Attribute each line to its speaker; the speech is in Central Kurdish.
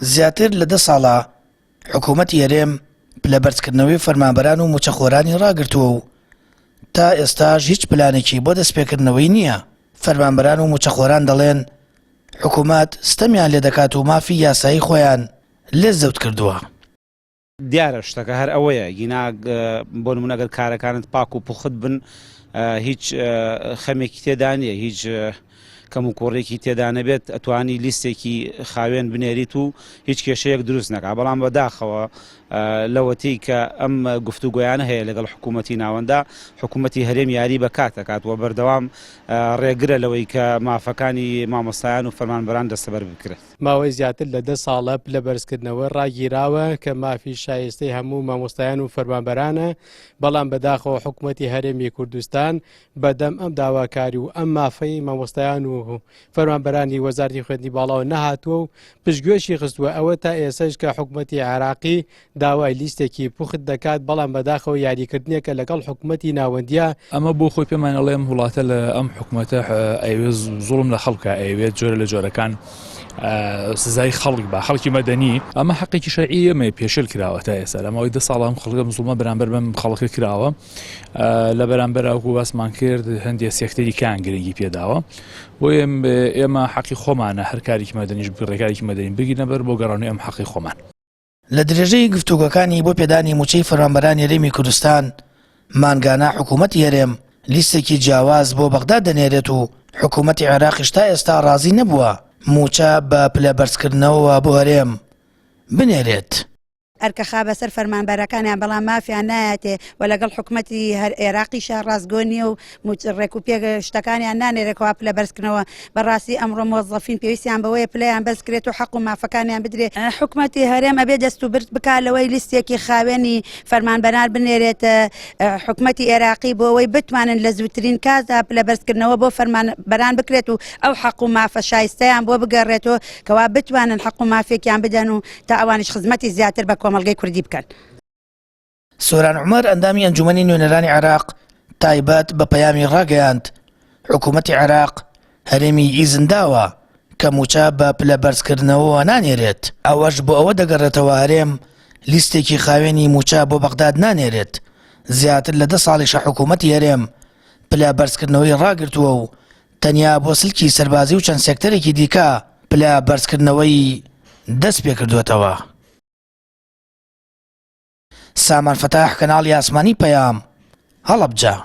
Speaker 1: زیاتر لە 10 ساڵە حکوومەتی هەرێم پلەبەرزکردنەوەی فەرمانبەران و موچەخۆرانی ڕاگرتووە و تا ئێستاش هیچ پلانێکی بۆ دەستپێکردنەوەی نییە. فەرمانبەران و موچەخۆران دەڵێن حکوومەت ستەمیان لێ دەکات و مافی یاسایی خۆیان لێ زەوت کردووە.
Speaker 2: دیارە شتەکە هەر ئەوەیە گینا بۆ نمونە ئەگەر کارەکانت پاک و پوخت بن هیچ خەمێکی تێدا نیە، هیچ کەم و کوڕێکی تێدا نەبێت ئەتوانی لیستێکی خاوێن بنێریت و هیچ کێشەیەک دروست نەکا. بەڵام بەداخەوە لەوەتەی کە ئەم گفتوگۆیانە هەیە لەگەڵ حکوومەتی ناوەندا، حکوومەتی هەرێم یاری بە کاتەکات و بەردەوام ڕێگرە لەوەی کە مافەکانی مامۆستایان و فەرمانبەران دەستەبەر بکرێت.
Speaker 3: ماوەی زیاتر لە 10 ساڵە پلەبەرزکردنەوە ڕاگیراوە کە مافی شایستەی هەموو مامۆستایان و فەرمانبەرانە، بەڵام بەداخەوە حکوومەتی هەرێمی کوردستان بەدەم ئەم داواکاری و ئەم مافەی مامۆستایان و فەرمانبەرانی وەزارەتی خوێندنی باڵاوە نەهاتووە و پشتگوێشی خستووە. ئەوە تا ئێسش کە حکوومەتی عێراقی داوای لیستێکی پوخت دەکات، بەڵام بەداخەوە یاریکردنێکە لەگەڵ حکوومەتی ناوەندیە.
Speaker 4: ئەمە بۆ خۆی پێمان ئەڵێم وڵاتە لە ئەم حکوومەتە ئەوێ زوڵم لە خەڵکە، ئەوێت جۆرە لە جۆرەکان سزای خەڵک بە خەڵکی مەدەنی. ئەمە حەقێکی شەرعی ئەمە پێشل کراوە تا ئێستا لەماوەی 10 ساڵ ئەم خەڵکە موسڵمان بەرامبەر بەم خەڵکە کراوە. لە بەرامبەر ئەوکو باسمان کرد هەندێک سێکتەری کان گرنگی پێداوە، بۆ ئێمە حەقی خۆمانە هەر کارێکی مەدەنیش ڕێکارێکی مەدەنی بگینە بەر بۆ گەڕانەوەی ئەم حەقی خۆمان.
Speaker 1: لە درێژەی گفتوگۆکانی بۆ پێدانی موچەی فەرمانبەرانی هەرێمی کوردستان مانگانە حکوومەتی هەرێم لیستێکی جیاواز بۆ بەغداد دەنێرێت و حکوومەتی عێراقیش تا ئێستا ڕازی نەبووە موچە بە پلەبەرزکردنەوە بۆ هەرێم بنێرێت.
Speaker 5: ئەرکەخا بەسەر فەرمانبەرەکانیان، بەڵام مافیان نایەتێ و لەگەڵ حکوومەتی عێراقیشە ڕاستگۆنیە و ڕێک و پێک شتەکانیان نانێرێکەوە پلەبەرزکردنەوە. بەڕاستی ئەمڕۆ مۆزەفین پێویستیان بەوەیە پلەیان بەرزکرێت و حەق و مافەکانیان بدرێت. حکوومەتی هەرێم ئەبێ دەست و برد بکات لەوەی لیستێکی خاوێنی فەرمانبەران بنێرێت حکوومەتی عێراقی بۆ ئەوەی بتوانن لە زووترین کاتدا پلەبەرزکردنەوە بۆ فەرمانبەران بکرێت و ئەو حەق و مافە شایستەیان بۆ بگەڕێتەوە کەوا بتوانن حەق و مافێکیان بدەن و تا ئەوانش خزمەتی زیاتر بە کۆمەڵگەی کوردی بکەن.
Speaker 1: سۆران عومەر ئەندامی ئەنجومەنی نوێنەرانی عێراق تایبەت بە پەیامی ڕاگەیاند حکوومەتی عێراق هەرێمی ئیزن داوە کە موچە بە پلەبەرزکردنەوە نانێرێت. ئەوەش بۆ ئەوە دەگەڕێتەوە هەرێم لیستێکی خاوێنی موچە بۆ بەغداد نانێرێت. زیاتر لە 10 ساڵیشە حکوومەتی هەرێم پلەبەرزکردنەوەی ڕاگرتووە و تەنیا بۆ سلکی سەربازی و چەند سێکتەرێکی دیکە پلەبەرزکردنەوەی دەست پێ کردوێتەوە. سامان فتاح، کەناڵی ئاسمانی پەیام، هەڵەبجە.